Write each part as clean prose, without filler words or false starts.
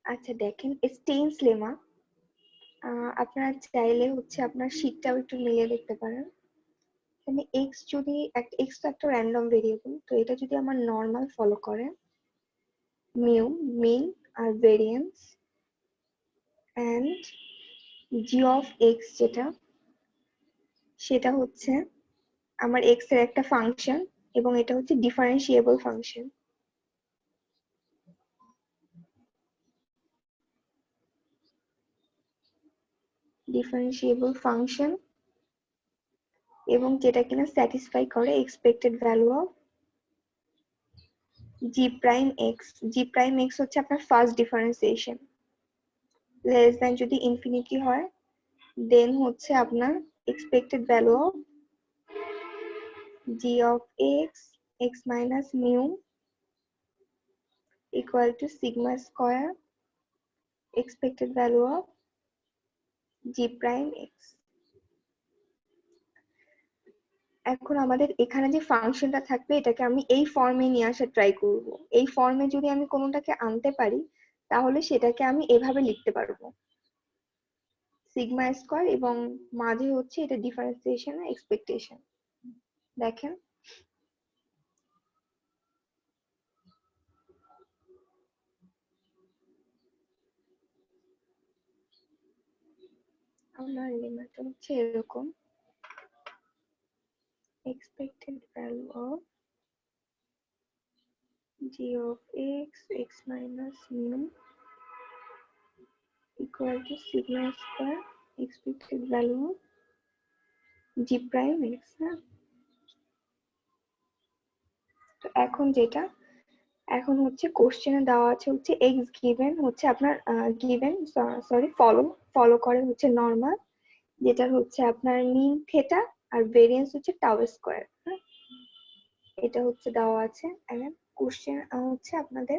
আচ্ছা দেখেন, stains lemma আপনারা চাইলে হচ্ছে আপনার শীটটাও একটু মিলিয়ে দেখতে পারেন। এখানে এক্স যদি এক্স তো একটা র্যান্ডম ভেরিয়েবল, তো এটা যদি আমার নর্মাল ফলো করে, মিউ মিন আর variance and G of X যেটা, সেটা হচ্ছে আমার এক্স এর একটা ফাংশন এবং এটা হচ্ছে ডিফারেন্সিয়েবল ফাংশন। ডিফারেন্সিয়েবল ফাংশন এবং যেটা কিনা স্যাটিসফাই করে expected value of G prime x. G prime x হচ্ছে আপনার ফার্স্ট ডিফারেন্সিয়েশন। লেস দ্যান যদি ইনফিনিটি হয়, দেন হচ্ছে আপনার expected value of G of x x minus mu equal to sigma square expected value of g prime x। এখন আমাদের এখানে যে ফাংশনটা থাকবে এটাকে আমি এই ফর্মে নিয়ে আসার ট্রাই করব। এই ফর্মে যদি আমি কোনোটাকে আনতে পারি তাহলে সেটাকে আমি এভাবে লিখতে পারবো, সিগমা স্কয়ার এবং মাঝে হচ্ছে এটা ডিফারেন্সিয়েশন আর এক্সপেকটেশন। দেখেন আমার লিমিটটা হচ্ছে এরকম, expected value of g of x x minus mu equal to sigma square expected value of g prime x। তো এখন যেটা এখন হচ্ছে কোশ্চেনে দেওয়া আছে হচ্ছে এক্স গিভেন হচ্ছে আপনার গিভেন সরি ফলো করে হচ্ছে নরমাল, যেটা হচ্ছে আপনার মিন থিটা আর ভেরিয়েন্স হচ্ছে টাউ স্কয়ার। এটা হচ্ছে দেওয়া আছে। এন্ড কোশ্চেন হচ্ছে আপনাদের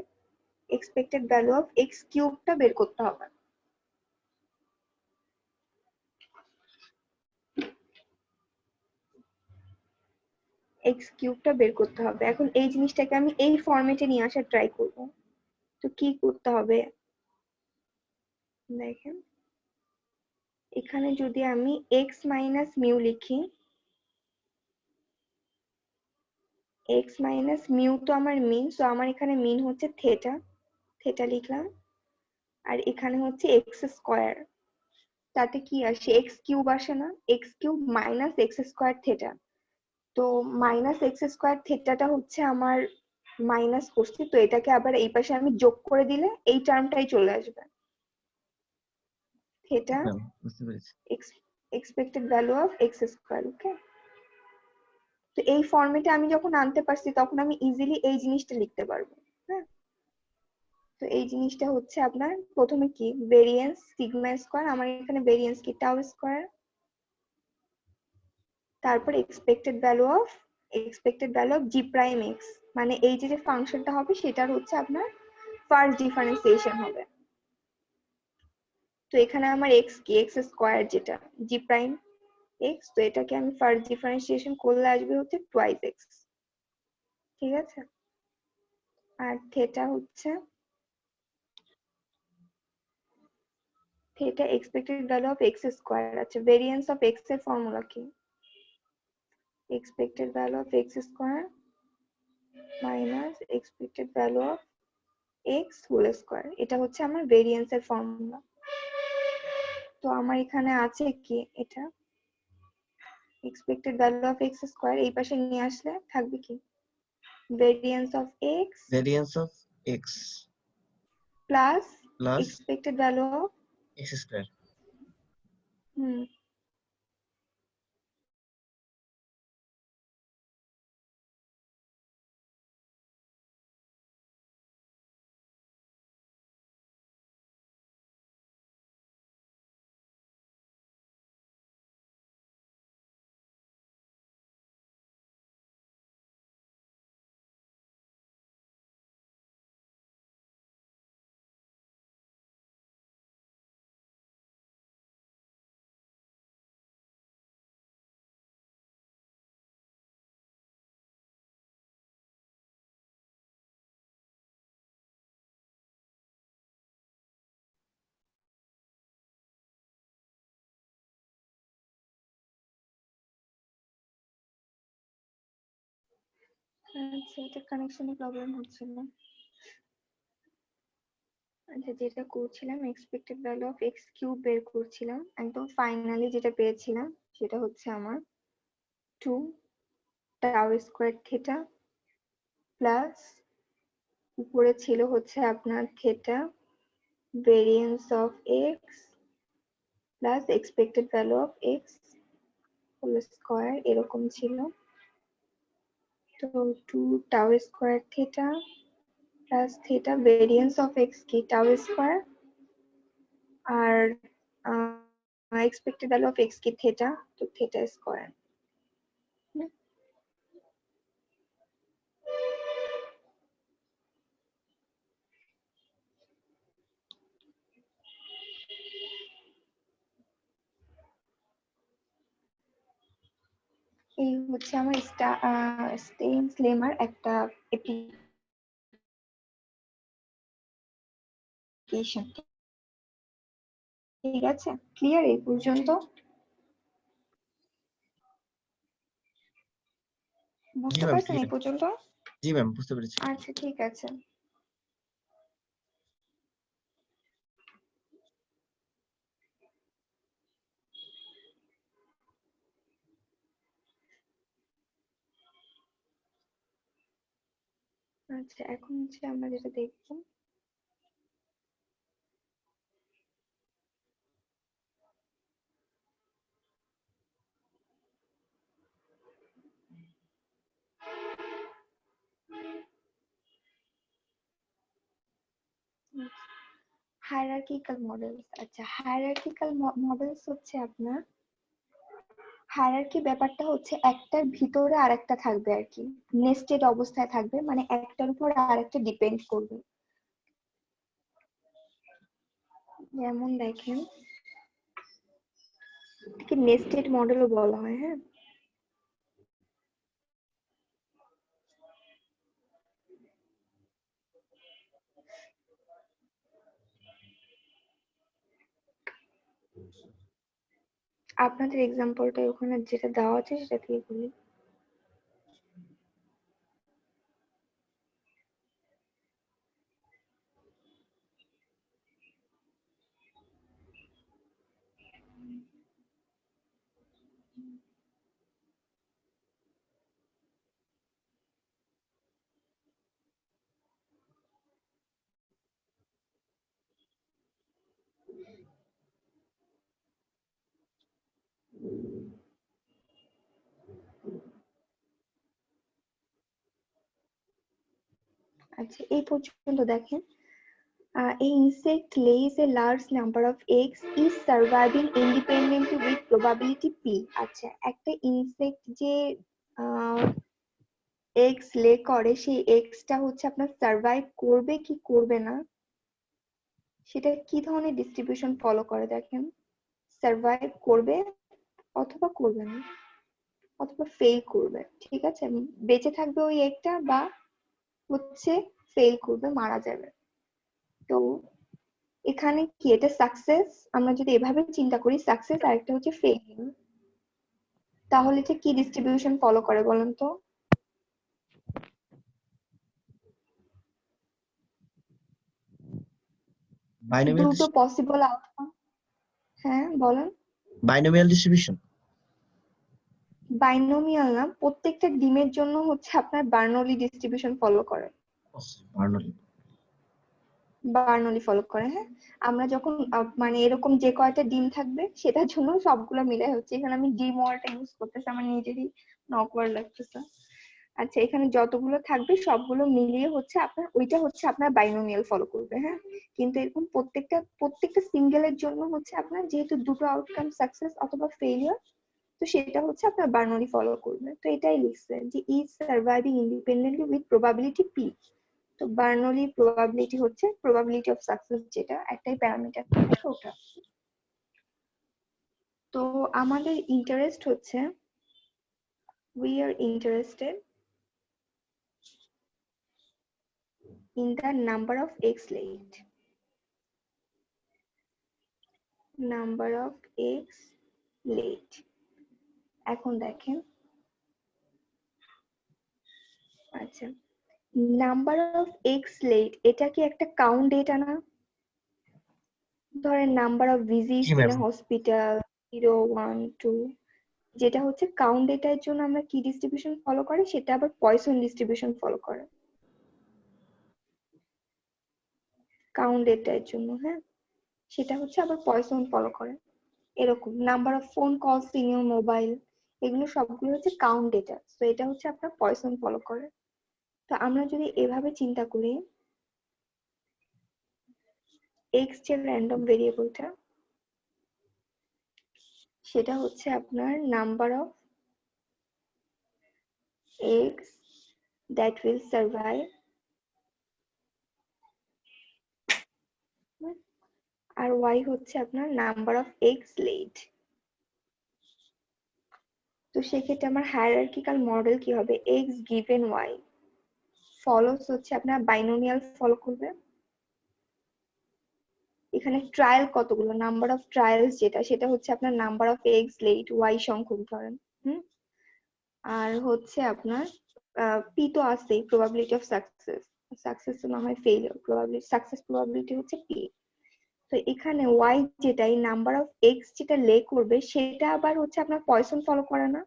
এক্সপেক্টেড ভ্যালু অফ এক্স কিউবটা বের করতে হবে। এক্স কিউবটা বের করতে হবে। এখন এই জিনিসটাকে আমি এই ফরম্যাটে নিয়ে আসার ট্রাই করব। তো কি করতে হবে দেখেন, এখানে যদি আমি এক্স মাইনাস মিউ লিখি, এক্স মাইনাস মিউ তো আমার মিন, সো আমার এখানে মিন হচ্ছে থেটা, থেটা লিখলাম। আর এখানে হচ্ছে এক্স স্কয়ার, তাতে কি আসে এক্স কিউব আসে না, x cube minus x square theta. তো মাইনাস এক্স স্কয়ার থেটাটা হচ্ছে আমার মাইনাস করছি, তো এটাকে আবার এই পাশে আমি যোগ করে দিলে এই টার্মটাই চলে আসবে, থেটা বুঝতে পেরেছি। Expected value of x square. Okay, তো এই ফর্মেটে আমি যখন আনতে পারছি তখন আমি ইজিলি এই জিনিসটা লিখতে পারবো। হ্যাঁ, তো এই জিনিসটা হচ্ছে আপনার প্রথমে কি ভেরিয়েন্স সিগমা স্কয়ার, আমার এখানে ভেরিয়েন্স কি টাউ স্কয়ার, তারপর expected value of G prime x, মানে এই যে ফাংশনটা হবে সেটার হচ্ছে আপনার ফার্স্ট ডিফারেন্সিয়েশন হবে। তো এখানে আমার এক্স কি এক্স স্কয়ার যেটা জি প্রাইম এক্স, তো এটাকে আমি ফার্স্ট ডিফারেন্সিয়েশন করলে আসবে হচ্ছে টুয়াইস এক্স। ঠিক আছে, আর থেটা হচ্ছে theta expected value of x square. আচ্ছা, ভেরিয়েন্স অফ এক্স এর ফর্মুলা কি, expected value of x square minus expected value of x whole square, এটা হচ্ছে আমার ভেরিয়েন্স এর ফর্মুলা। তো আমার এখানে আছে কি এটা expected value of x square, এই পাশে নিয়ে আসলে থাকবে কি variance of x plus expected value of x square। আচ্ছা, এটা কানেকশনে প্রবলেম হচ্ছিল। আচ্ছা, যেটা করছিলাম expected value of x cube বের করছিলাম, একদম ফাইনালি যেটা পেয়েছিলাম সেটা হচ্ছে আমার 2 টাউ স্কোয়ার থিটা প্লাস উপরে ছিল হচ্ছে আপনার theta variance of x plus expected value of x whole square, এরকম ছিল। তো 2 tau square theta plus theta variance of x কি টাউ স্কোয়ার, আর এক্সপেক্টেড ভ্যালু অফ এক্স কি থিটা, তো থিটা স্কোয়ার। এই হচ্ছে আমার স্টেইনস লেমার একটা অ্যাপ্লিকেশন। ঠিক আছে, ক্লিয়ার এই পর্যন্ত? বুঝতে পারছেন এই পর্যন্ত? জি ম্যাম, বুঝতে পেরেছি। আচ্ছা, ঠিক আছে। আচ্ছা, এখন হচ্ছে আমরা যেটা দেখবো, হায়ারার্কিক্যাল মডেলস। আচ্ছা, হায়ারার্কিক্যাল মডেলস হচ্ছে আপনার হায়ারার্কি ব্যাপারটা হচ্ছে একটার ভিতরে আরেকটা থাকবে আর কি, নেস্টেড অবস্থায় থাকবে, মানে একটার উপর আরেকটা ডিপেন্ড করবে। যেমন দেখেন, এটাকে নেস্টেড মডেলও বলা হয়। হ্যাঁ, আপনাদের এক্সাম্পলটা ওখানে যেটা দেওয়া আছে সেটা দিয়ে বলি। আচ্ছা, এই পর্যন্ত দেখেন, a insect lays a large number of eggs is surviving independently with probability p। আচ্ছা, একটা ইনসেক্ট যে এগস লে করে, সেই এগসটা হচ্ছে আপনার সার্ভাইভ করবে কি করবে না, সেটা কি ধরনের ডিস্ট্রিবিউশন ফলো করে দেখেন। সার্ভাইভ করবে অথবা করবে না, অথবা ফেল করবে। ঠিক আছে, বেঁচে থাকবে ওই এগটা, বা হচ্ছে ফেল করবে, মারা যাবে। তো এখানে কি এটা সাকসেস, আমরা যদি এভাবে চিন্তা করি সাকসেস, আর একটা হচ্ছে ফেলিউর, তাহলে এটা কি ডিস্ট্রিবিউশন ফলো করে বলেন তো? বাইনোমিয়াল দুটো পসিবল আউটকাম। হ্যাঁ, বলেন। Binomial distribution. বাইনোমিয়াল না, প্রত্যেকটা ডিমের জন্য হচ্ছে আপনার বার্নৌলি ডিস্ট্রিবিউশন ফলো করে। বার্নৌলি। বার্নৌলি ফলো করে, হ্যাঁ। আমরা যখন মানে এরকম যে কয়টা ডিম থাকবে সেটার জন্য সবগুলো মিলে হচ্ছে, এখানে আমি ডিম ওয়ার্ডটা ইউজ করতেছি, আমার নিজেরই অকওয়ার্ড লাগতেছে। আচ্ছা, এখানে যতগুলো থাকবে সবগুলো মিলিয়ে হচ্ছে আপনার ওইটা হচ্ছে আপনার বাইনোমিয়াল ফলো করবে। হ্যাঁ, কিন্তু এরকম প্রত্যেকটা সিঙ্গেলের জন্য হচ্ছে আপনার যেহেতু দুটো আউটকাম সাকসেস অথবা ফেলিয়ার, তো সেটা হচ্ছে আপনার বার্নৌলি ফলো করবে। তো এটাই লিখছে যে is surviving independently with probability P. তো বার্নৌলি প্রবাবিলিটি হচ্ছে প্রবাবিলিটি অফ সাকসেস, যেটা একটাই প্যারামিটার থাকে ওটা। তো আমাদের ইন্টারেস্ট হচ্ছে, we are interested in the number of eggs laid. Number of eggs laid. এখন দেখেন, আচ্ছা, নাম্বার অফ এক্স লেট, এটা কি একটা কাউন্ট ডেটা না? ধরেন number of visits G in ma'am. Hospital 0 1 2, যেটা হচ্ছে কাউন্ট ডেটার জন্য আমরা কি ডিস্ট্রিবিউশন ফলো করি, সেটা আবার পয়সন ডিস্ট্রিবিউশন ফলো করে কাউন্ট ডেটার জন্য। হ্যাঁ, সেটা হচ্ছে আবার পয়সন ফলো করে। এরকম number of phone calls in your mobile, এগুলো সবগুলো হচ্ছে কাউন্ট ডেটা, তো এটা হচ্ছে আপনার পয়সন ফলো করে। তো আমরা যদি এভাবে চিন্তা করি, এক্স যে র্যান্ডম ভেরিয়েবলটা, সেটা হচ্ছে আপনার number of X that will survive, আর ওয়াই হচ্ছে আপনার নাম্বার অফ এক্স লেট। তো সেক্ষেত্রে আমার হায়ারার্কিক্যাল মডেল কি হবে, এক্স গিভেন ওয়াই ফলোস হচ্ছে আপনার বাইনোমিয়াল ফলো করবে। এখানে ট্রায়াল কতগুলো, নাম্বার অফ ট্রায়ালস যেটা, সেটা হচ্ছে আপনার number of X let Y সংখ্যক ধরেন। হুম, আর হচ্ছে আপনার পি তো আছেই, প্রবাবিলিটি অফ সাকসেস, সাকসেস তো না হয় ফেলিওর, প্রবাবিলিটি সাকসেস প্রবাবিলিটি হচ্ছে পি। তো এখানে ওয়াই যেটা, এই নাম্বার অফ এক্স যেটা লে করবে, সেটা আবার হচ্ছে আপনার পয়সন ফলো করে না?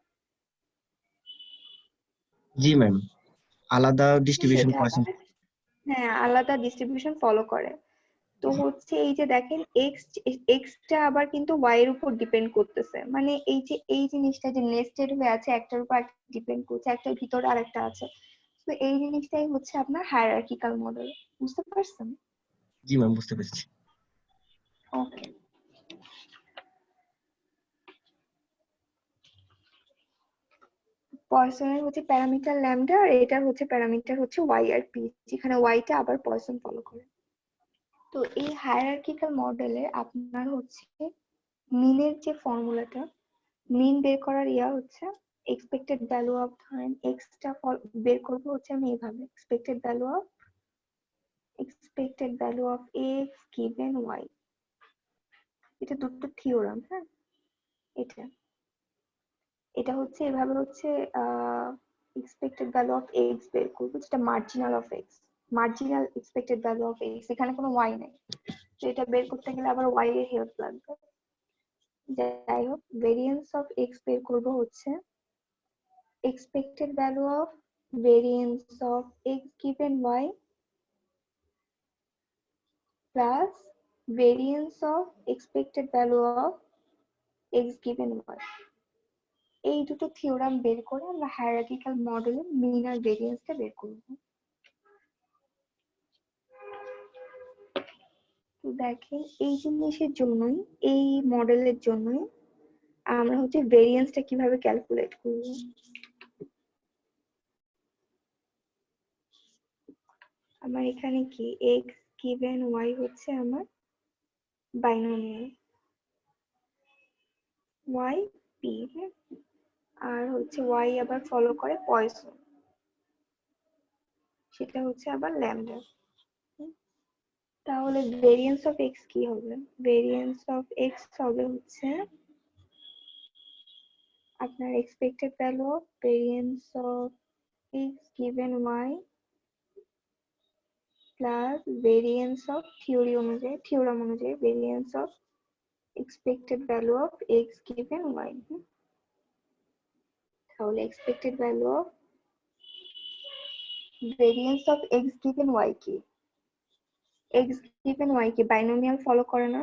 জি ম্যাম, আলাদা ডিস্ট্রিবিউশন সেটা পয়সন। আবার, হ্যাঁ, আলাদা ডিস্ট্রিবিউশন ফলো করে। তো হচ্ছে এই যে দেখেন এক্স, এক্সটা আবার কিন্তু ওয়াই এর উপর ডিপেন্ড করতেছে, মানে এই যে এই জিনিসটা যে নেস্টেড হয়ে আছে, একটার উপর একটা ডিপেন্ড করছে, একটার ভিতরে আরেকটা আছে। তো এই জিনিসটাই হচ্ছে আপনার হায়ারার্কিক্যাল মডেল। বুঝতে পারছেন? জি ম্যাম, বুঝতে পেরেছি। ওকে, পয়সনের হচ্ছে প্যারামিটার ল্যামডা, আর এটার হচ্ছে প্যারামিটার হচ্ছে ওয়াই আর পি, যেখানে ওয়াইটা আবার পয়সন ফলো করে। তো এই হায়ারার্কিক্যাল মডেলে আপনার হচ্ছে মিনের যে ফর্মুলাটা, মিন বের করার হচ্ছে এক্সপেক্টেড ভ্যালু অফ, ধরেন এক্সটা বের করবো হচ্ছে আমি এইভাবে, expected value of x given Y. এটা দুটো থিওরাম। হ্যাঁ, এটা এটা হচ্ছে এভাবে হচ্ছে এক্সপেক্টেড ভ্যালু অফ এক্স বের করবো, যেটা marginal of x, marginal expected value of x, এখানে কোনো ওয়াই নেই। তো এটা বের করতে গেলে আবার ওয়াই এর হেল্প লাগবে। যাই হোক, ভেরিয়েন্স অফ এক্স বের করবো হচ্ছে expected value of variance of x given y plus variance of expected value of x given y। এই দুটো থিওরাম বের করে আমরা হায়ারার্কিক্যাল মডেলে মিন আর ভেরিয়েন্সটা বের করব। তো দেখেন এই জিনিসের জন্যই, এই মডেলের জন্যই আমরা হচ্ছে ভেরিয়েন্সটা কিভাবে ক্যালকুলেট করব। আমার এখানে কি x given y হচ্ছে আমার বাইনোমিয়াল y p, আর হচ্ছে y আবার ফলো করে পয়সন, সেটা হচ্ছে আবার ল্যামডা। তাহলে ভেরিয়েন্স অফ এক্স কি হবে, ভেরিয়েন্স অফ এক্স হবে হচ্ছে আপনার expected value of variance of x given y plus variance of theorem অনুযায়ী variance of expected value of x given y. তাহলে expected value of variance of x given Y কি, x given Y কি binomial follow করে না?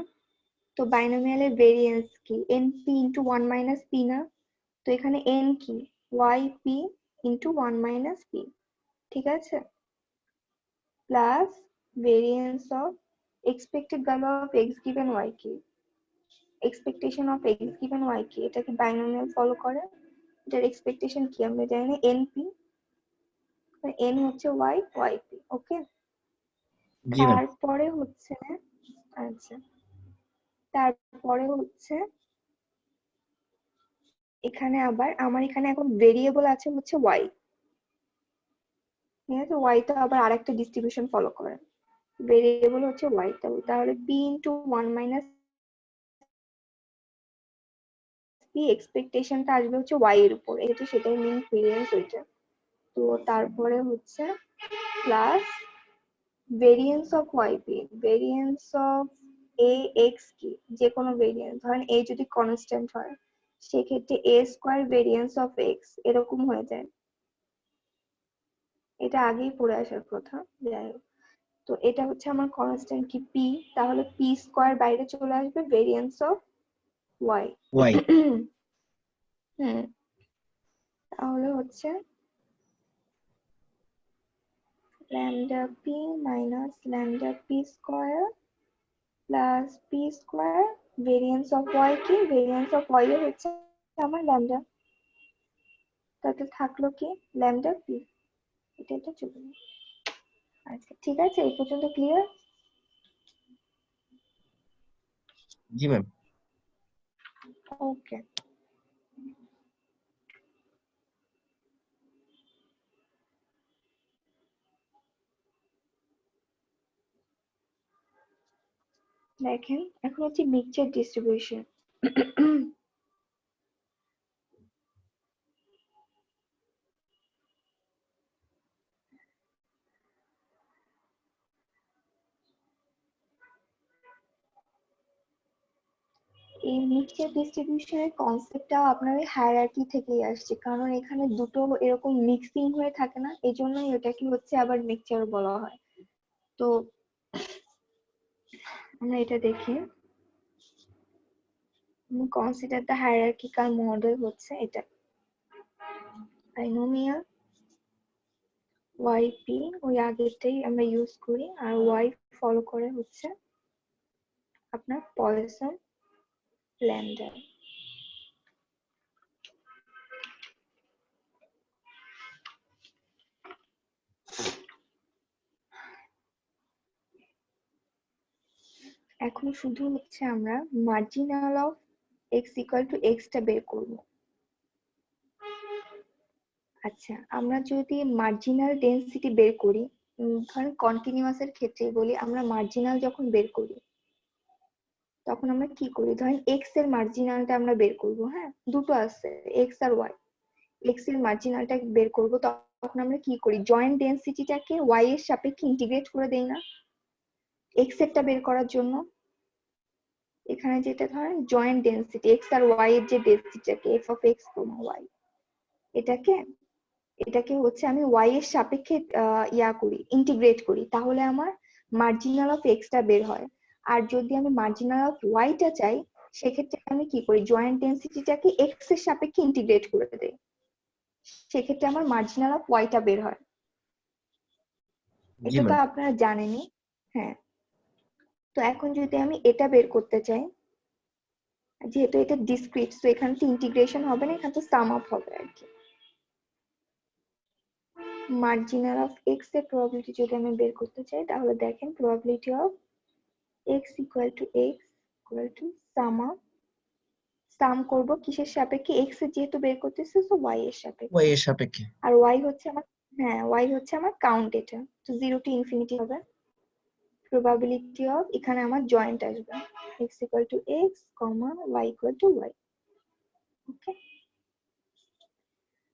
তো বাইনোমিয়ালের variance কি, np into one minus p না? তো এখানে এন কি, y p into one minus p, ঠিক আছে, plus variance of expected value of x given Y কি, expectation of x given Y কি, এটা কি বাইনোমিয়াল ফলো করে? এটার এক্সপেকটেশন কি আমরা জানি না, এনপি, এন হচ্ছে ওয়াই, ওয়াই পি। ওকে, জি ম্যাম। তারপরে হচ্ছে, আচ্ছা, তারপরে হচ্ছে এখানে আবার আমার এখানে এখন ভেরিয়েবল আছে হচ্ছে ওয়াই, ঠিক আছে, ওয়াই তো আবার আরেকটা ডিস্ট্রিবিউশন ফলো করে, ভেরিয়েবল হচ্ছে ওয়াই, তাহলে p into one minus p, এক্সপেকটেশনটা আসবে হচ্ছে ওয়াই এর উপর, এটা সেটাই মিন ভেরিয়েন্স ওইটা। তো তারপরে হচ্ছে plus variance of YP, variance of A x কি, যে কোনো ভেরিয়েন্স, ধরেন এ যদি কনস্ট্যান্ট হয় সেক্ষেত্রে এ স্কোয়ার ভেরিয়েন্স অফ এক্স এরকম হয়ে যায়। এটা আগেই পড়ে আসার কথা, যাই হোক। তো এটা হচ্ছে আমার কনস্ট্যান্ট কি পি, তাহলে পি স্কোয়ার বাইরে চলে আসবে, ভেরিয়েন্স অফ ওয়াই। ওয়াই। হুম, তাহলে হচ্ছে lambda p minus lambda p square plus p square variance of y কি, variance of y এর হচ্ছে আমার lambda, তাতে থাকলো কি lambda p, এটা চলে গেল। আচ্ছা ঠিক আছে, এই পর্যন্ত ক্লিয়ার? জি ম্যাম। ওকে, দেখেন এখন হচ্ছে মিক্সচার ডিস্ট্রিবিউশন। এই মিক্সচার ডিস্ট্রিবিউশনের কনসেপ্টটাও আপনার হায়ারার্কি থেকেই আসছে, কারণ এখানে দুটো এরকম মিক্সিং হয়ে থাকে না, এই জন্যই এটাকে হচ্ছে আবার মিক্সচার বলা হয়। তো আমরা এটা দেখি, কনসিডার দ্য হায়ারার্কিক্যাল মডেল হচ্ছে এটা, বাইনোমিয়াল ওয়াইপি ওই আগেরটাই আমরা ইউজ করি, আর ওয়াই ফলো করে হচ্ছে আপনার পয়সন ল্যামডা। এখন শুধু হচ্ছে আমরা marginal of x equal two extra বের করব। আচ্ছা, আমরা যদি মার্জিনাল ডেন্সিটি বের করি, ধরেন কন্টিনিউয়াসের ক্ষেত্রে বলি, আমরা মার্জিনাল যখন বের করি তখন আমরা কি করি, ধরেন এক্স এর মার্জিনালটা আমরা বের করব, হ্যাঁ দুটো আছে এক্স আর ওয়াই, এক্স এর মার্জিনালটা বের করব, তখন আমরা কি করি, জয়েন্ট ডেন্সিটিটাকে ওয়াই এর সাপেক্ষে ইন্টিগ্রেট করে দেই না এক্স এরটা বের করার জন্য। এখানে যেটা ধরেন জয়েন্ট ডেন্সিটি এক্স আর ওয়াই এর যে ডেন্সিটিটাকে এফ অফ এক্স ওয়াই, এটাকে এটাকে হচ্ছে আমি ওয়াই এর সাপেক্ষে ইয়া করি, ইন্টিগ্রেট করি, তাহলে আমার মার্জিনাল অফ এক্সটা বের হয়। আর যদি আমি মার্জিনাল অফ ওয়াইটা চাই সেক্ষেত্রে আমি কি করি, জয়েন্ট ডেন্সিটিটাকে এক্স এর সাপেক্ষে ইন্টিগ্রেট করে দেই, সেক্ষেত্রে আমার মার্জিনাল অফ ওয়াইটা বের হয়। জি এটা তো ম্যাম। আপনারা জানেনই। হ্যাঁ, তো এখন যদি আমি এটা বের করতে চাই, যেহেতু এটা ডিসক্রিট তো এখানে তো ইন্টিগ্রেশন হবে না, এখানে তো সাম আপ হবে আর কি। মার্জিনাল অফ এক্স এর প্রবাবিলিটি যদি আমি বের করতে চাই, তাহলে দেখেন probability of x equal to x equal to sum up, sum করব কিসের সাপেক্ষে, এক্স এর যেহেতু বের করতেছে তো ওয়াই এর সাপেক্ষে, ওয়াই এর সাপেক্ষে। আর ওয়াই হচ্ছে আমার, হ্যাঁ ওয়াই হচ্ছে আমার কাউন্ট, এটা তো 0 টু ইনফিনিটি হবে। প্রবাবিলিটি অফ, এখানে আমার জয়েন্ট আসবে x equal to x comma y equal to y. Okay,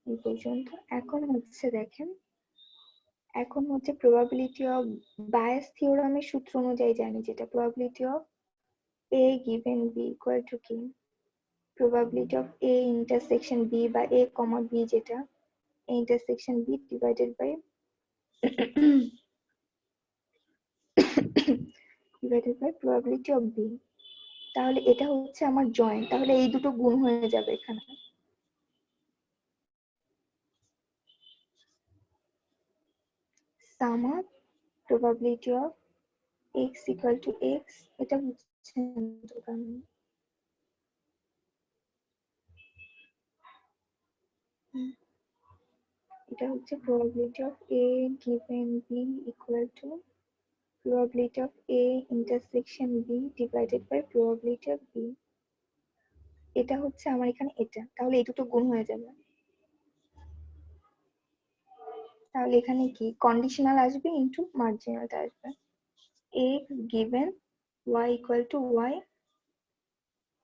এই পর্যন্ত। এখন হচ্ছে দেখেন, এখন হচ্ছে প্রবাবিলিটি অফ বায়াস থিওরামের সূত্র অনুযায়ী জানি, যেটা probability of A given B equal to কি, probability of A intersection B বা A comma B, যেটা A intersection B divided by probability of B। তাহলে এটা হচ্ছে আমার জয়েন্ট, তাহলে এই দুটো গুণ হয়ে যাবে এখানে, sum of probability of x equal to x, এটা হচ্ছে এটা হচ্ছে probability of A given B equal to probability of A intersection B divided by probability of B। এটা হচ্ছে আমার এখানে এটা, তাহলে এই দুটো গুণ হয়ে যাবে, তাহলে এখানে কি কন্ডিশনাল আসবে ইনটু মার্জিনালটা আসবে, x given y equal to y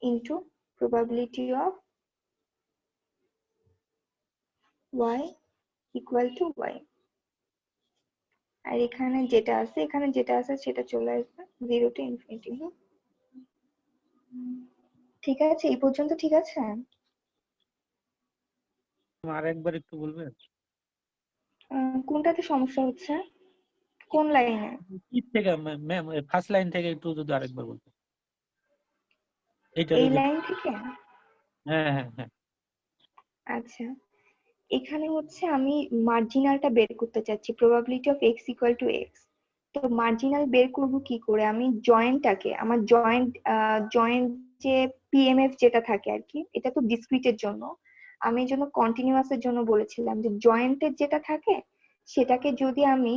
into probability of y equal to y. আর এখানে যেটা আছে সেটা চলে আসবে 0 টু ইনফিনিটি। ঠিক আছে, এই পর্যন্ত ঠিক আছে? আর একবার একটু বলবে কোনটাতে সমস্যা হচ্ছে, কোন লাইনে? কি থেকে ম্যাম? ফার্স্ট লাইন থেকে একটু যদি আরেকবার বলতে। এইটা এই যদি লাইন থেকে? হ্যাঁ হ্যাঁ হ্যাঁ আচ্ছা, এখানে হচ্ছে আমি মার্জিনালটা বের করতে চাচ্ছি, probability of x equal to x. তো মার্জিনাল বের করব কি করে? আমি আমার জয়েন্ট যে পিএমএফ যেটা থাকে আর কি, এটা তো ডিসক্রিটের জন্য। আমি এই জন্য কন্টিনিউয়াসের জন্য বলেছিলাম যে জয়েন্টের যেটা থাকে সেটাকে যদি আমি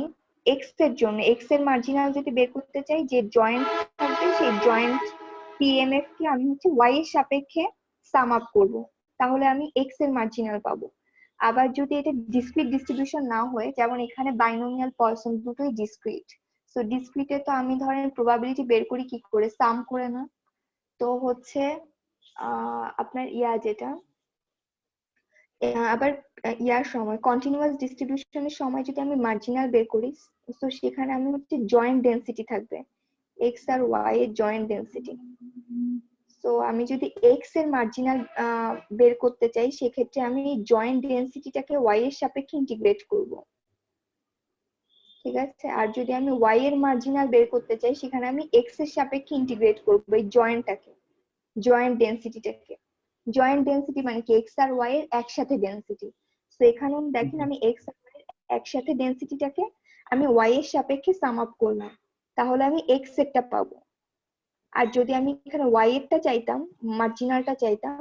এক্স এর মার্জিনাল যদি বের করতে চাই, যে জয়েন্ট থাকবে সেই জয়েন্ট পিএমএফ কে আমি হচ্ছে ওয়াই এর সাপেক্ষে সাম আপ করবো, তাহলে আমি এক্স এর মার্জিনাল পাবো। আবার যদি এটা ডিসক্রিট ডিস্ট্রিবিউশন না হয়, যেমন এখানে বাইনোমিয়াল পয়সন দুটোই ডিসক্রিট, তো ডিসক্রিটে তো আমি ধরেন প্রবাবিলিটি বের করি কি করে, সাম করে না। তো হচ্ছে আপনার যেটা আবার ইয়ার সময় কন্টিনিউয়াস ডিস্ট্রিবিউশনের সময় যদি আমি মার্জিনাল বের করি, তো সেখানে আমি হচ্ছে জয়েন্ট ডেন্সিটি থাকবে, এক্স আর ওয়াই এর জয়েন্ট ডেন্সিটি। তো আমি যদি এক্স এর মার্জিনাল বের করতে চাই, সেক্ষেত্রে আমি জয়েন্ট ডেন্সিটিটাকে ওয়াই এর সাপেক্ষে ইন্টিগ্রেট করব। ঠিক আছে, আর যদি আমি ওয়াই এর মার্জিনাল বের করতে চাই, সেখানে আমি এক্স এর সাপেক্ষে ইন্টিগ্রেট করবো এই জয়েন্ট ডেন্সিটিটাকে। জয়েন্ট ডেন্সিটি মানে কি, এক্স আর ওয়াই এর একসাথে ডেন্সিটি। তো এখানে দেখেন আমি এক্স আর ওয়াই এর একসাথে ডেন্সিটিটাকে আমি ওয়াই এর সাপেক্ষে সাম আপ করলাম, তাহলে আমি এক্স এরটা পাবো। আর যদি আমি এখানে ওয়াই এরটা চাইতাম, মার্জিনালটা চাইতাম,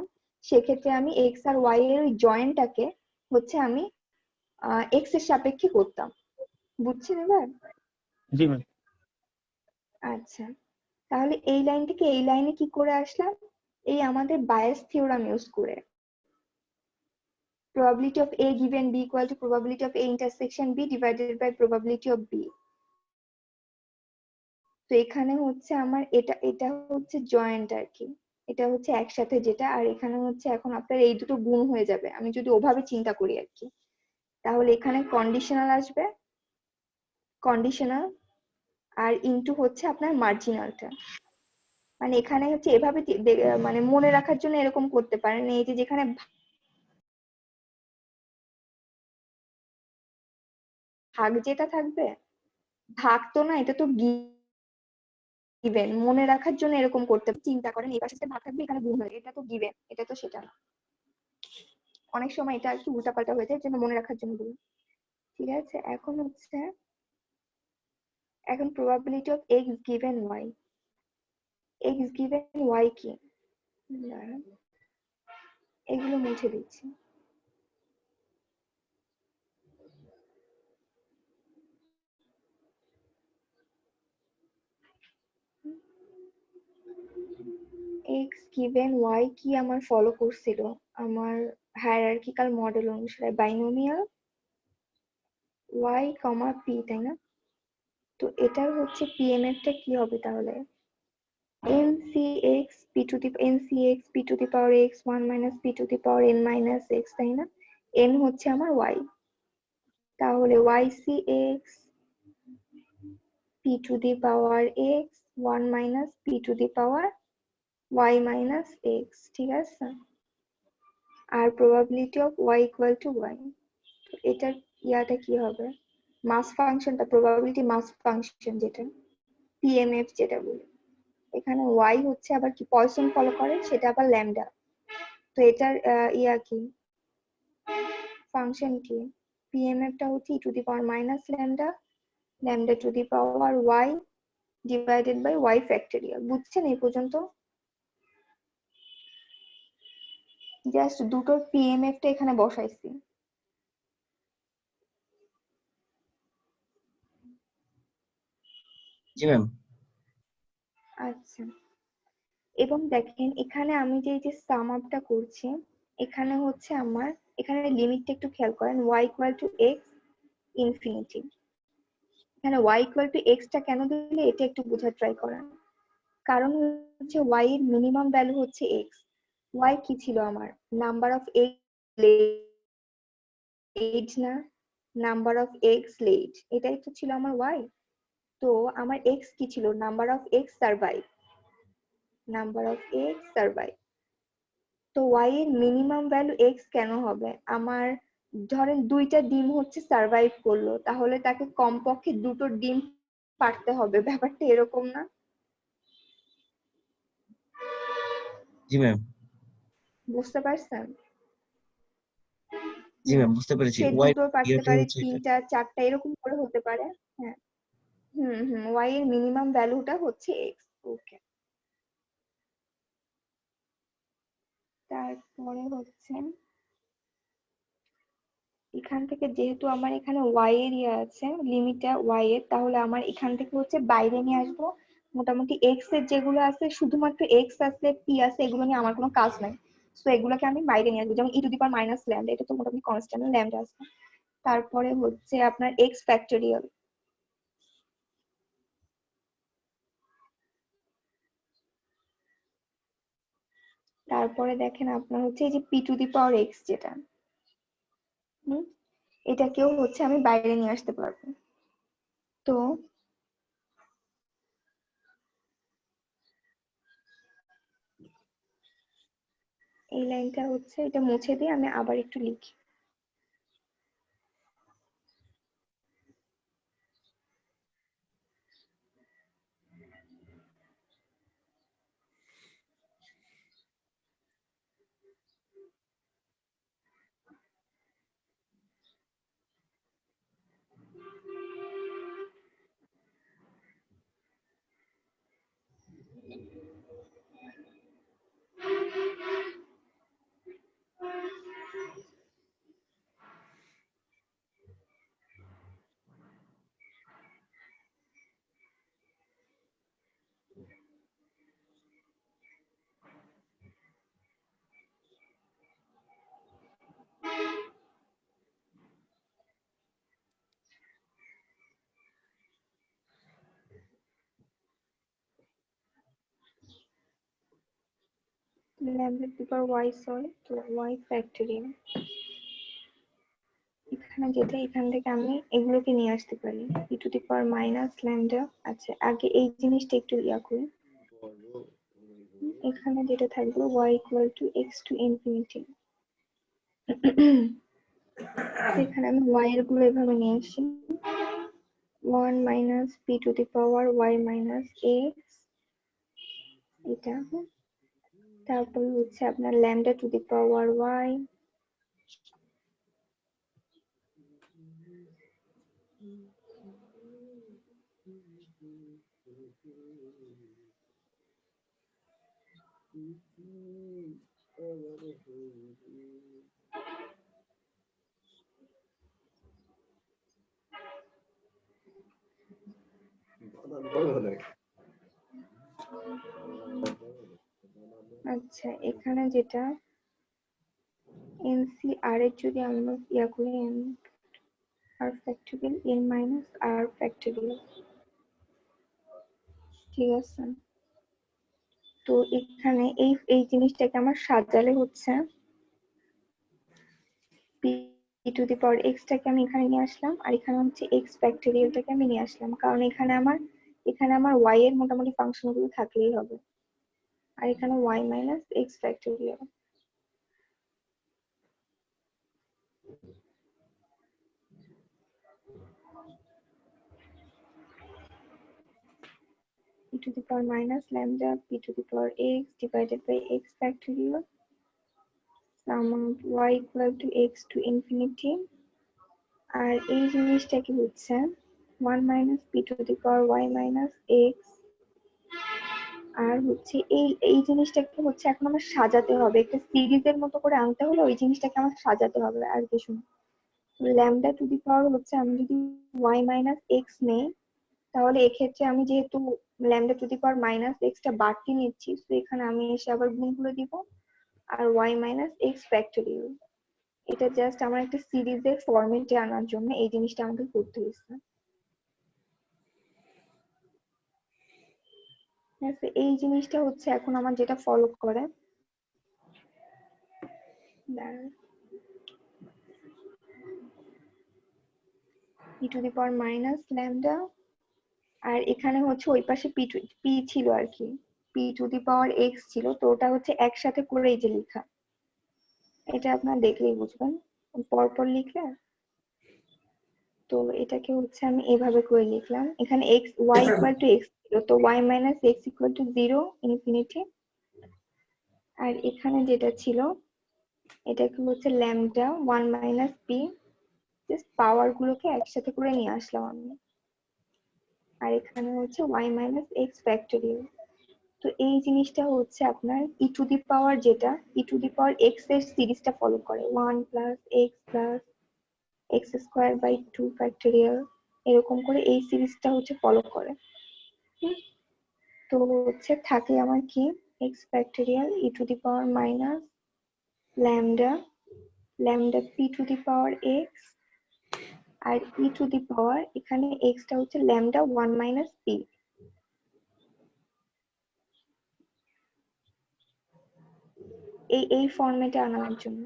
সেক্ষেত্রে আমি এক্স আর ওয়াই এর ওই জয়েন্টটাকে হচ্ছে আমি এক্স এর সাপেক্ষে করতাম। বুঝছেন এবার? জি ম্যাম। আচ্ছা, তাহলে এই লাইন থেকে এই লাইনে কি করে আসলাম? এই আমাদের বায়াস থিওরাম ইউজ করে, probability of A given B equal to probability of A intersection B divided by probability of B। তো এখানে হচ্ছে আমার এটা এটা হচ্ছে জয়েন্ট আর কি, এটা হচ্ছে একসাথে যেটা, আর এখানে হচ্ছে এখন আপনার এই দুটো গুণ হয়ে যাবে আমি যদি ওভাবে চিন্তা করি আর কি। তাহলে এখানে কন্ডিশনাল আসবে, কন্ডিশনাল, আর ইনটু হচ্ছে আপনার মার্জিনালটা। মানে এখানে হচ্ছে এভাবে মানে মনে রাখার জন্য এরকম করতে পারেন, এই যে যেখানে ভাগ যেটা থাকবে, ভাগ তো না, এটা তো গিভেন, মনে রাখার জন্য এরকম করতে চিন্তা করেন, এই পাশে ভাগ থাকবে এখানে গুণ হবে, এটা তো গিভেন, এটা তো সেটা না। অনেক সময় এটা একটু উল্টাপাল্টা হয়ে যায়, জন্য মনে রাখার জন্য বলি। ঠিক আছে, এখন probability of x given Y. X given Y কি, এগুলো মুছে দিচ্ছি। এক্স গিভেন ওয়াই কি আমার ফলো করছিল আমার হায়ারার্কিক্যাল মডেল অনুসারে, বাইনোমিয়াল ওয়াই কমা পি, তাই না? তো এটার হচ্ছে পিএমএফ টা কি হবে তাহলে? ncx p to the power x 1 minus p to the power n minus x, তাই না? n হচ্ছে আমার y, তাহলে ycx p to the power x 1 minus p to the power y minus x, ঠিক আছে? আর probability of y equal to y, এটার ইয়াটা কি হবে? মাস ফাংশনটা, probability মাস ফাংশন যেটা পিএমএফ যেটা বলি, এখানে y হচ্ছে আবার কি পয়সন ফলো করে, সেটা আবার ল্যামডা। তো এটার কি ফাংশন কি, পিএমএফ টা হচ্ছে e to the power minus lambda, lambda to the power y divided by y factorial. বুঝছেন এই পর্যন্ত? জাস্ট দুটোর পিএমএফ টা এখানে বসাইছি। জি ম্যাম। আচ্ছা, এবং দেখেন এখানে আমি যে সাম আপটা করছি, এখানে হচ্ছে আমার এখানে লিমিটটা একটু খেয়াল করেন, y equal two x infinity. এখানে y ইকুয়াল টু x টা কেন দিলে এটা একটু বোঝার ট্রাই করেন। কারণ হচ্ছে y এর মিনিমাম ভ্যালু হচ্ছে x, y কি ছিল আমার নাম্বার অফ এজ না, নাম্বার অফ এগস লেড, এটাই তো ছিল আমার ওয়াই। তো আমার এক্স কি ছিল? Number of eggs survive, number of eggs survive. তো ওয়াই এর মিনিমাম ভ্যালু এক্স কেন হবে? আমার ধরেন দুইটা ডিম হচ্ছে সার্ভাইভ করলো, তাহলে তাকে কমপক্ষে দুটো ডিম পারতে হবে, ব্যাপারটা এরকম না? জি ম্যাম। বুঝতে পারছেন? জি ম্যাম, বুঝতে পেরেছি। সে ওয়াই দুটো পারতে ইয়েটাই পারে, হচ্ছে এটা। তিনটা, চারটা, এরকম করে হতে পারে। হ্যাঁ, ওয়াই এর মিনিমাম ভ্যালুটা হচ্ছে এক্স। ওকে, তারপরে হচ্ছে এখান থেকে যেহেতু আমার এখানে ওয়াই এর ইয়ে আছে, লিমিটটা ওয়াই এর, তাহলে আমার এখান থেকে হচ্ছে বাইরে নিয়ে আসবো মোটামুটি এক্স এর যেগুলো আছে, শুধুমাত্র এক্স আছে, পি আছে, এগুলো নিয়ে আমার কোনো কাজ নাই। তো এগুলোকে আমি বাইরে নিয়ে আসবো, যেমন e to the power minus lambda, এটা তো মোটামুটি কনস্ট্যান্ট ল্যামডা আছে। তারপরে হচ্ছে আপনার এক্স ফ্যাক্টোরিয়াল, তারপরে দেখেন আপনার হচ্ছে এই যে P to the power x যেটা, এটাকেও হচ্ছে আমি বাইরে নিয়ে আসতে পারবো। তো এই লাইনটা হচ্ছে, এটা মুছে দিয়ে আমি আবার একটু লিখি। Lambda to the power y, sorry, তো ওয়াই ফ্যাক্টোরিয়াল, এখানে যেটা, এখান থেকে আমি এগুলোকে নিয়ে আসতে পারি, e to the power minus lambda. আচ্ছা, আগে এই জিনিসটা একটু ইয়া করি। এখানে যেটা থাকবে Y equal to X to infinity, এখানে আমি ওয়াই এর গুলো এভাবে নিয়ে আসি, 1 minus P to the power Y minus X, এটা। তারপর হচ্ছে আপনার lambda to the power Y, আচ্ছা এখানে যেটা এনসি আর এর যদি আমরা ইয়া করি, N r factorial N minus r factorial, ঠিক আছে? তো এখানে এই এই জিনিসটাকে আমার সাজালে হচ্ছে P to the power x টাকে আমি এখানে নিয়ে আসলাম, আর এখানে হচ্ছে এক্স ফ্যাক্টোরিয়ালটাকে আমি নিয়ে আসলাম, কারণ এখানে আমার ওয়াই এর মোটামুটি ফাংশন গুলো থাকলেই হবে, আর এখানে Y minus X factorial. e to the power minus lambda p to the power x divided by x factorial, sum of y equal to x to infinity, আর এই জিনিসটা কি হচ্ছে 1 minus p to the power y minus x, আর হচ্ছে এই জিনিসটাকে হচ্ছে এখন আমার সাজাতে হবে, একটা সিরিজের মতো করে আনতে হলে ওই জিনিসটাকে আমার সাজাতে হবে, আর কিছু না। ল্যামডা টু দি পাওয়ার হচ্ছে আমি যদি y মাইনাস এক্স নেই, তাহলে এক্ষেত্রে আমি যেহেতু lambda to the power minus x টা বাড়তি নিচ্ছি, তো এখানে আমি এসে আবার গুণ করে দিব, আর y মাইনাস এক্স ফ্যাক্টোরিয়াল, এটা জাস্ট আমার একটা সিরিজের ফরম্যাটে আনার জন্য এই জিনিসটা আমাকে করতে হয়েছে। এই জিনিসটা হচ্ছে এখন আমার যেটা ফলো করে, e to the power minus lambda, আর এখানে হচ্ছে ওই পাশে পি ছিল আর কি, p to the power x ছিল, তো ওটা হচ্ছে একসাথে করে এই যে লেখা, এটা আপনার দেখলেই বুঝবেন পরপর লিখলে। তো এটাকে হচ্ছে আমি এভাবে করে লিখলাম, এখানে x y equal to x ছিল, তো y minus x equal to 0 infinity. আর এখানে যেটা ছিল এটাকে হচ্ছে lambda 1 minus p, just power গুলোকে একসাথে করে নিয়ে আসলাম আমি। আর এখানে হচ্ছে ওয়াই মাইনাস এক্স ফ্যাক্টোরিয়াল। তো এই জিনিসটা হচ্ছে আপনার ই টু দি পাওয়ার, যেটা ই টু দি পাওয়ার এক্স এর সিরিজটা ফলো করে, 1 plus X plus X square by 2 factorial, এরকম করে এই সিরিজটা হচ্ছে ফলো করে। তো হচ্ছে থাকে আমার কি x factorial e to the power minus lambda lambda p to the power x, আর ই টু দি পাওয়ার এখানে এক্সটা হচ্ছে ল্যামডা 1 মাইনাস পি। এই ফরম্যাটে আনার জন্য।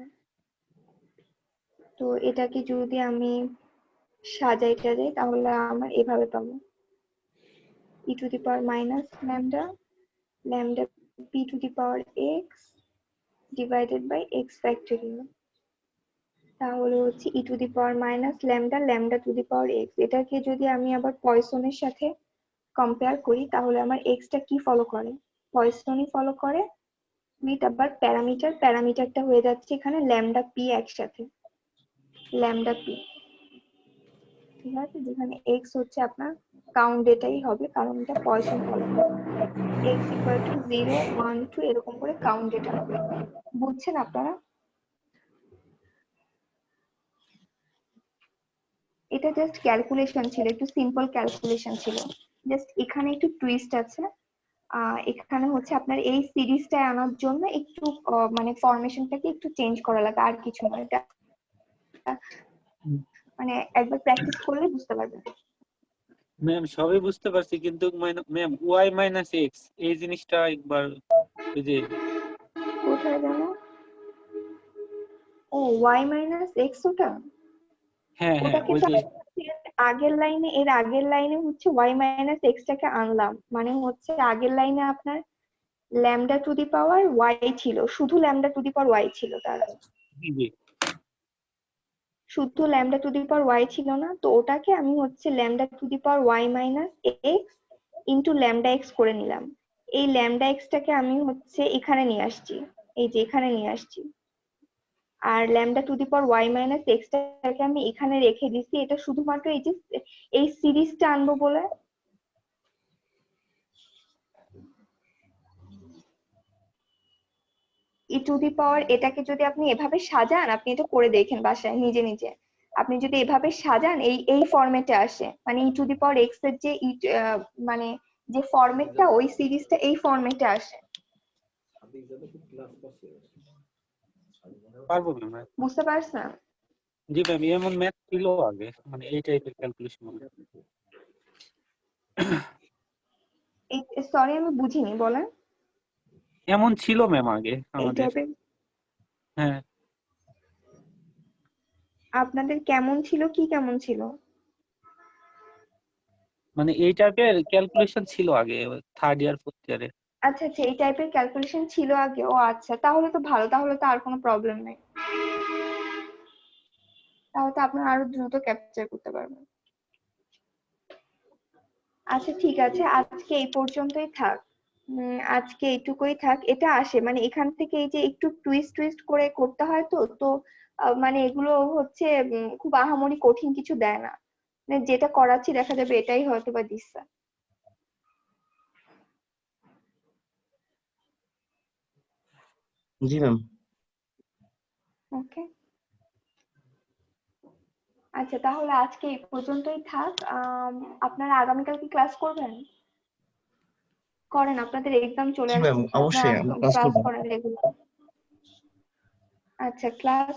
তো এটাকে যদি আমি সাজাই টাজাই তাহলে আমার এভাবে পাবো e to the power minus lambda lambda p to the power x divided by x factorial. তাহলে হচ্ছে e to the power minus lambda lambda to the power x. এটাকে যদি আমি আবার পয়সনের সাথে কম্পেয়ার করি তাহলে আমার এক্সটা কি ফলো করে, পয়সনই ফলো করে, উইথ আবার প্যারামিটারটা হয়ে যাচ্ছে এখানে ল্যামডা পি একসাথে, ল্যামডা পি, ঠিক আছে, যেখানে এক্স হচ্ছে আপনার কাউন্ট ডেটাই হবে কারণ এটা পয়সন ফলো করে, এক্স ইকুয়াল টু 0 1 2 এরকম করে কাউন্ট ডেটা হবে। বুঝছেন আপনারা? এটা জাস্ট ক্যালকুলেশন ছিল, একটু সিম্পল ক্যালকুলেশন ছিল, জাস্ট এখানে একটু টুইস্ট আছে। এখানে হচ্ছে আপনার এই সিরিজটা আনার জন্য একটু মানে ফরমেশনটাকে একটু চেঞ্জ করা লাগে, আর কিছু না, এটা মানে একবার প্র্যাকটিস করলে বুঝতে পারবেন। ম্যাম সবই বুঝতে পারছি, কিন্তু ম্যাম ওয়াই মাইনাস এক্স এই জিনিসটা একবার ওই যে কোথায় জানো? ও ওয়াই মাইনাস এক্স, ওটা হ্যাঁ ওটা ওই কিন্তু যে আগের লাইনে, এর আগের লাইনে হচ্ছে ওয়াই মাইনাস এক্সটাকে আনলাম, মানে হচ্ছে আগের লাইনে আপনার lambda to the power Y ছিল, শুধু lambda to the power Y ছিল, তার জি শুধু lambda to the power Y ছিল না, তো ওটাকে আমি হচ্ছে lambda to the power Y minus X into lambda X করে নিলাম। এই ল্যামডা এক্সটাকে আমি হচ্ছে এখানে নিয়ে আসছি, এই যে এখানে নিয়ে আসছি, আর lambda to the power Y minus এক্সটাকে আমি এখানে রেখে দিচ্ছি, এটা শুধুমাত্র এই যে এই সিরিজটা আনবো বলে। ই টু দি পাওয়ার এটাকে যদি আপনি এভাবে সাজান, আপনি এটা করে দেখেন বাসায় নিজে নিজে, আপনি যদি এভাবে সাজান এই ফরম্যাটে আসে, মানে ই টু দি পাওয়ার এক্স এর যে মানে যে ফরম্যাটটা ওই সিরিজটা এই ফরম্যাটে আসে। পারবো ম্যাম। বুঝতে পারছেন? জি ম্যাম, এমন ম্যাথ ছিল আগে, মানে এই টাইপের ক্যালকুলেশন। সরি আমি বুঝিনি, বলেন। এমন ছিল ম্যাম আগে এই আমাদের। টাইপের হ্যাঁ আপনাদের কেমন ছিল, কি কেমন ছিল? মানে এই টাইপের ক্যালকুলেশন ছিল আগে, থার্ড ইয়ার ফোর্থ ইয়ারে। আচ্ছা আচ্ছা, এই টাইপের ক্যালকুলেশন ছিল আগে, ও আচ্ছা, তাহলে তো ভালো, তাহলে তো আর কোনো প্রবলেম নেই, তাহলে তো আপনারা আরো দ্রুত ক্যাপচার করতে পারবেন। আচ্ছা ঠিক আছে, আজকে এই পর্যন্তই থাক, আজকে এইটুকুই থাক। এটা আসে মানে এখান থেকে এই যে একটু টুইস্ট টুইস্ট করে করতে হয়, তো তো মানে এগুলো হচ্ছে খুব আহামরি কঠিন কিছু দেয় না, মানে যেটা করাচ্ছি দেখা যাবে এটাই হয়তো বা দিচ্ছে। জি ম্যাম। ওকে, আচ্ছা তাহলে আজকে এই পর্যন্তই থাক। আপনারা আগামীকাল কি ক্লাস করবেন? করেন, আপনাদের এক্সাম চলে জি ম্যাম, আসতেছে, আপনারা অবশ্যই আমরা ক্লাস ক্লাস করবো। করেন রেগুলার। আচ্ছা ক্লাস